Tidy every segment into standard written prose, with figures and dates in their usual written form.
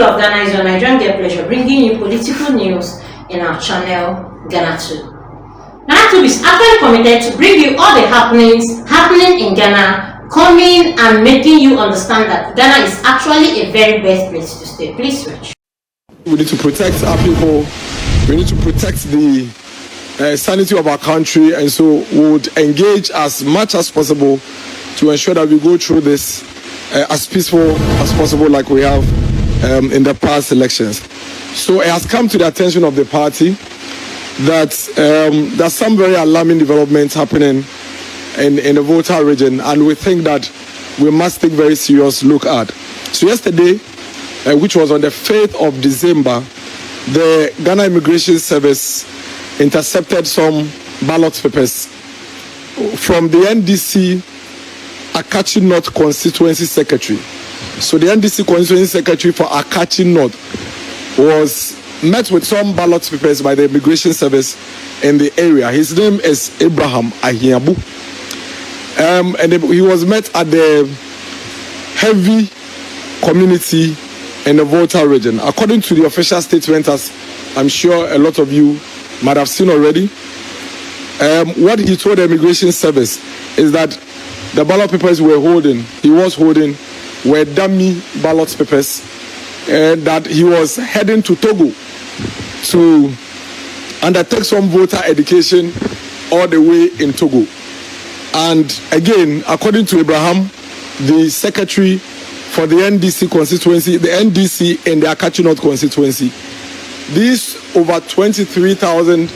people of Ghana, it's your Nigerian Get Pleasure bringing you political news in our channel, Ghanatube. Ghanatube is actually committed to bring you all the happenings happening in Ghana, coming and making you understand that Ghana is actually a very best place to stay. Please switch. We need to protect our people. We need to protect the sanity of our country, and so we would engage as much as possible to ensure that we go through this as peaceful as possible, like we have in the past elections. So it has come to the attention of the party that there's some very alarming developments happening in the Volta region, and we think that we must take very serious look at. So yesterday, which was on the 5th of December, the Ghana Immigration Service intercepted some ballot papers from the NDC Akachi North Constituency Secretary. So the NDC Constituency Secretary for Akachi North was met with some ballot papers by the Immigration Service in the area. His name is Abraham Ahiabu. And he was met at the heavy community in the Volta region. According to the official statement, as I'm sure a lot of you might have seen already, what he told the Immigration Service is that the ballot papers he was holding, were dummy ballot papers, and that he was heading to Togo to undertake some voter education all the way in Togo. And again, according to Abraham, the secretary for the NDC constituency, the NDC in the Akachi North constituency, these over 23,000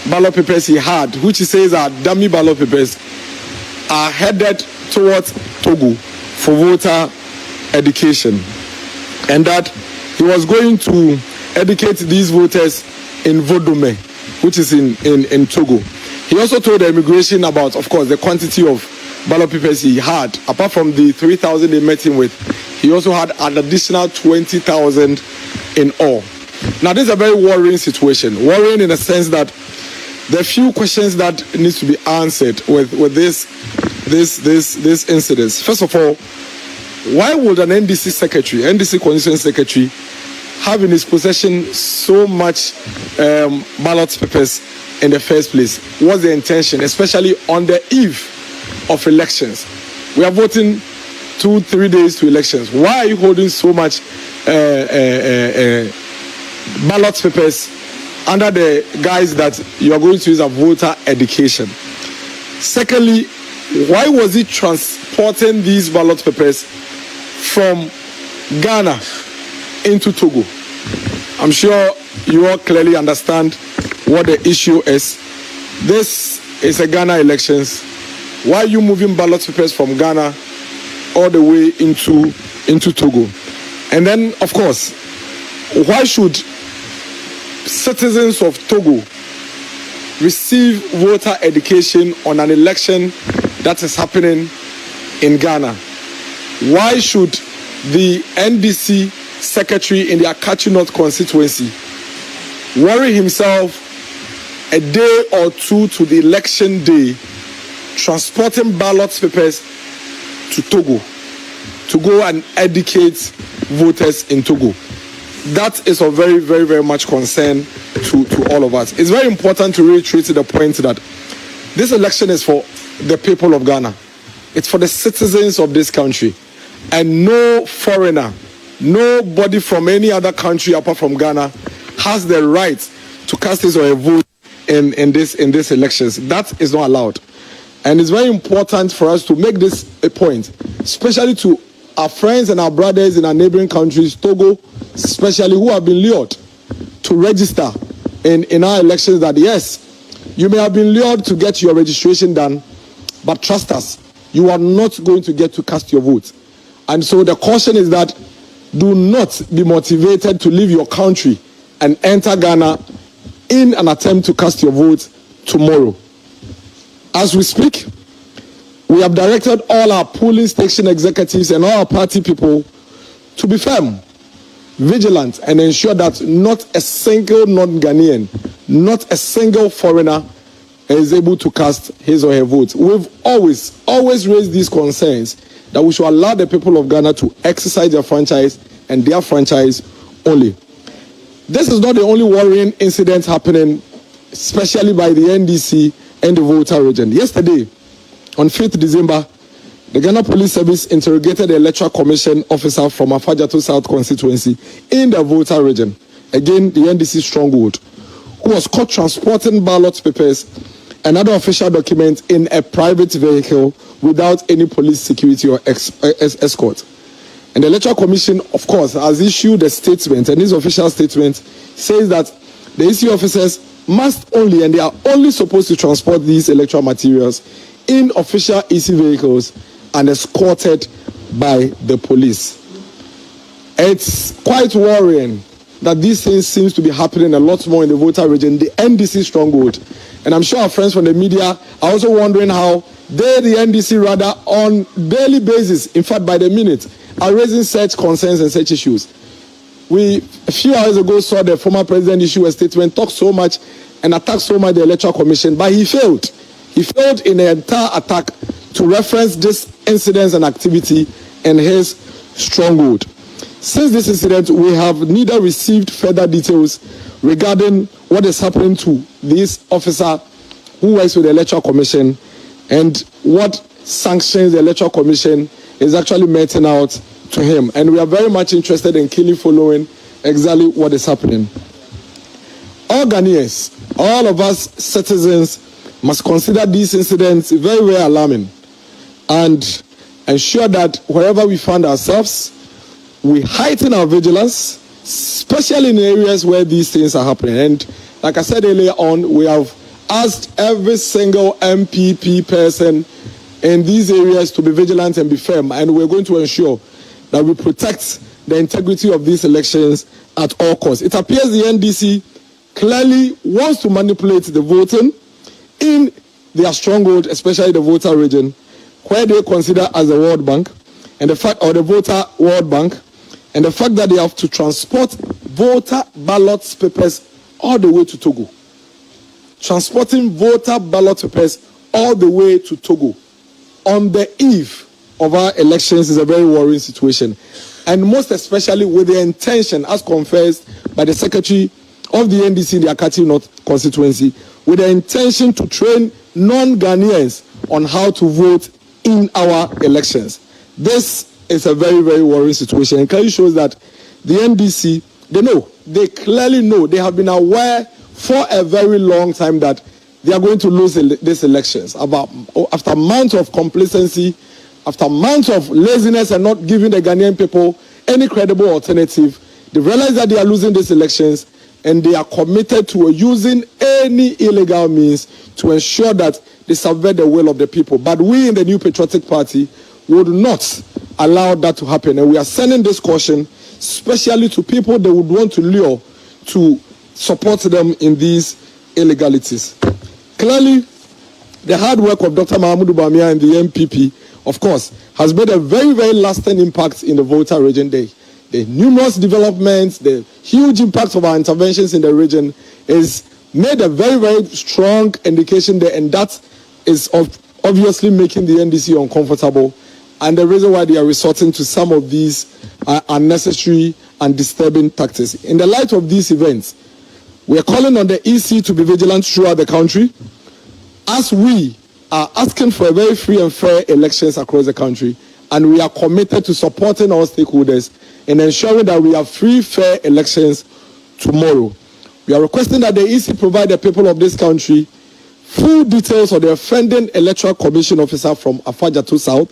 ballot papers he had, which he says are dummy ballot papers, are headed towards Togo for voter education, and that he was going to educate these voters in Vodome, which is in Togo. He also told the immigration about, of course, the quantity of ballot papers he had. Apart from the 3,000 they met him with, he also had an additional 20,000 in all. Now, this is a very worrying situation. Worrying in the sense that there are few questions that needs to be answered with this incident. First of all, why would an NDC Constituency Secretary, have in his possession so much ballot papers in the first place? What's the intention, especially on the eve of elections? We are voting 2-3 days to elections. Why are you holding so much ballot papers under the guise that you are going to use a voter education? Secondly, why was he transporting these ballot papers from Ghana into Togo? I'm sure you all clearly understand what the issue is. This is a Ghana elections. Why are you moving ballot papers from Ghana all the way into Togo? And then, of course, why should citizens of Togo receive voter education on an election that is happening in Ghana? Why should the NDC secretary in the Akachi North constituency worry himself a day or two to the election day transporting ballot papers to Togo to go and educate voters in Togo? That is of very, very, very much concern to all of us. It's very important to reiterate the point that this election is for the people of Ghana. It's for the citizens of this country. And no foreigner, nobody from any other country apart from Ghana has the right to cast his or her vote in this elections. That is not allowed. And it's very important for us to make this a point, especially to our friends and our brothers in our neighboring countries, Togo especially, who have been lured to register in our elections, that yes, you may have been lured to get your registration done, but trust us, you are not going to get to cast your vote. And so the caution is that do not be motivated to leave your country and enter Ghana in an attempt to cast your vote tomorrow. As we speak, we have directed all our polling station executives and all our party people to be firm, vigilant, and ensure that not a single non-Ghanaian, not a single foreigner is able to cast his or her vote. We've always raised these concerns that we should allow the people of Ghana to exercise their franchise only. This is not the only worrying incident happening, especially by the NDC and the Volta region. Yesterday, on 5th December, the Ghana Police Service interrogated the Electoral Commission officer from Afajato South constituency in the Volta region, again the NDC stronghold, who was caught transporting ballot papers and other official documents in a private vehicle without any police security or escort. And the Electoral Commission, of course, has issued a statement, and this official statement says that the EC officers must only, and they are only supposed to transport these electoral materials in official EC vehicles and escorted by the police. It's quite worrying that these things seems to be happening a lot more in the Volta region, the NDC stronghold. And I'm sure our friends from the media are also wondering how they, the NDC, rather, on daily basis, in fact by the minute, are raising such concerns and such issues. We, a few hours ago, saw the former president issue a statement, talk so much and attack so much the Electoral Commission, but he failed. He failed in the entire attack to reference this incidents and activity in his stronghold. Since this incident, we have neither received further details regarding what is happening to this officer who works with the Electoral Commission and what sanctions the Electoral Commission is actually meting out to him. And we are very much interested in keenly following exactly what is happening. All Ghanaians, all of us citizens, must consider these incidents very, very alarming and ensure that wherever we find ourselves, we heighten our vigilance, especially in areas where these things are happening. And like I said earlier on, we have asked every single MPP person in these areas to be vigilant and be firm, and we're going to ensure that we protect the integrity of these elections at all costs. It appears the NDC clearly wants to manipulate the voting in their stronghold, especially the Volta region, where they consider as the World Bank, and the fact, or the Volta World Bank, and the fact that they have to transport voter ballot papers all the way to Togo. Transporting voter ballot papers all the way to Togo on the eve of our elections is a very worrying situation. And most especially with the intention, as confessed by the Secretary of the NDC in the Akati North constituency, with the intention to train non-Ghanaians on how to vote in our elections. This is a very, very worrying situation. And clearly shows that the NDC, they clearly know, they have been aware for a very long time that they are going to lose these elections. After months of complacency, after months of laziness and not giving the Ghanaian people any credible alternative, they realize that they are losing these elections, and they are committed to using any illegal means to ensure that they subvert the will of the people. But we in the New Patriotic Party would not allow that to happen. And we are sending this caution, especially to people they would want to lure to support them in these illegalities. Clearly, the hard work of Dr. Mahamudu Bawumia and the MPP, of course, has made a very, very lasting impact in the Volta region. The numerous developments, the huge impact of our interventions in the region is made a very, very strong indication there, and that is obviously making the NDC uncomfortable, and the reason why they are resorting to some of these unnecessary and disturbing tactics. In the light of these events, we are calling on the EC to be vigilant throughout the country, as we are asking for a very free and fair elections across the country, and we are committed to supporting all stakeholders in ensuring that we have free, fair elections tomorrow. We are requesting that the EC provide the people of this country full details of the offending Electoral Commission officer from Afajato South,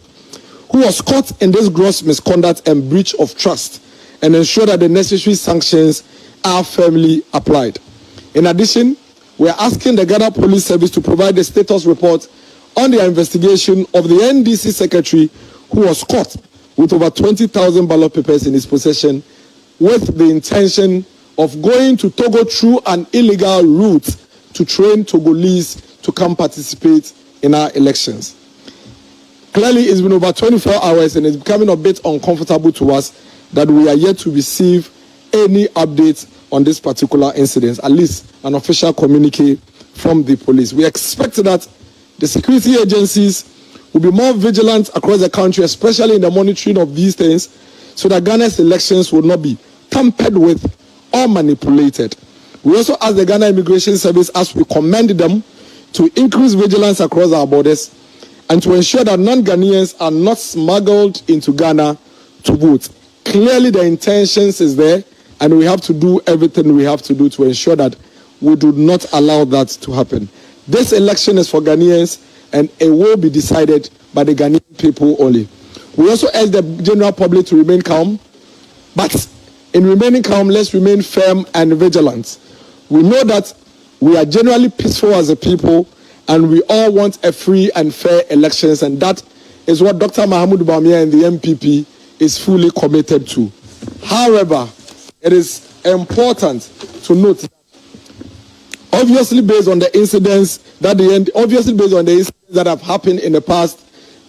who was caught in this gross misconduct and breach of trust, and ensure that the necessary sanctions are firmly applied. In addition, we are asking the Ghana Police Service to provide a status report on their investigation of the NDC secretary who was caught with over 20,000 ballot papers in his possession, with the intention of going to Togo through an illegal route to train Togolese to come participate in our elections. Clearly, it's been over 24 hours and it's becoming a bit uncomfortable to us that we are yet to receive any updates on this particular incident, at least an official communique from the police. We expect that the security agencies will be more vigilant across the country, especially in the monitoring of these things, so that Ghana's elections will not be tampered with or manipulated. We also ask the Ghana Immigration Service, as we commend them, to increase vigilance across our borders and to ensure that non-Ghanaians are not smuggled into Ghana to vote. Clearly the intentions is there, and we have to do everything we have to do to ensure that we do not allow that to happen. This election is for Ghanaians, and it will be decided by the Ghanaian people only. We also urge the general public to remain calm, but in remaining calm, let's remain firm and vigilant. We know that we are generally peaceful as a people, and we all want a free and fair elections, and that is what Dr. Mahamudu Bawumia and the MPP is fully committed to. However, it is important to note that obviously based on the incidents that have happened in the past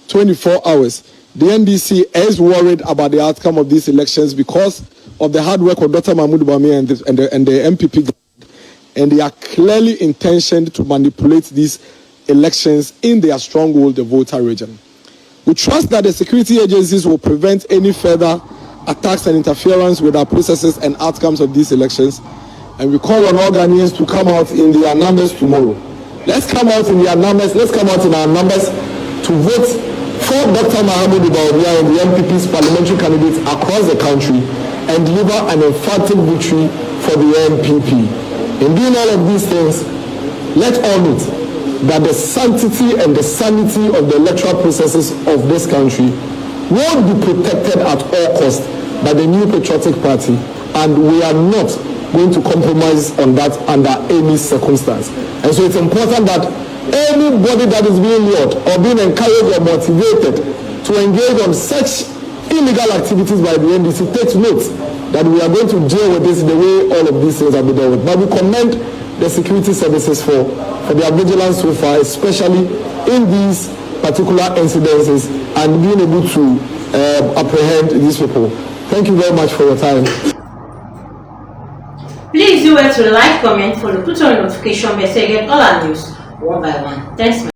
24 hours, the NDC is worried about the outcome of these elections because of the hard work of Dr. Mahamudu Bawumia and the MPP, and they are clearly intentioned to manipulate these elections in their stronghold, the Volta region. We trust that the security agencies will prevent any further attacks and interference with our processes and outcomes of these elections, and we call on all Ghanaians to come out in their numbers tomorrow. Let's come out in our numbers to vote for Dr. Mahamudu Bawumia and the MPP's parliamentary candidates across the country and deliver an emphatic victory for the MPP. In doing all of these things, let all note that the sanctity and the sanity of the electoral processes of this country will be protected at all costs by the New Patriotic Party, and we are not going to compromise on that under any circumstance. And so it's important that anybody that is being lured or being encouraged or motivated to engage on such illegal activities by the NDC takes note that we are going to deal with this the way all of these things have been dealt with. But we commend the security services for their vigilance so far, especially in these particular incidences, and being able to apprehend these people. Thank you very much for your time. Please do well to like, comment, follow, put on notification bell so you get all our news one by one. Thanks.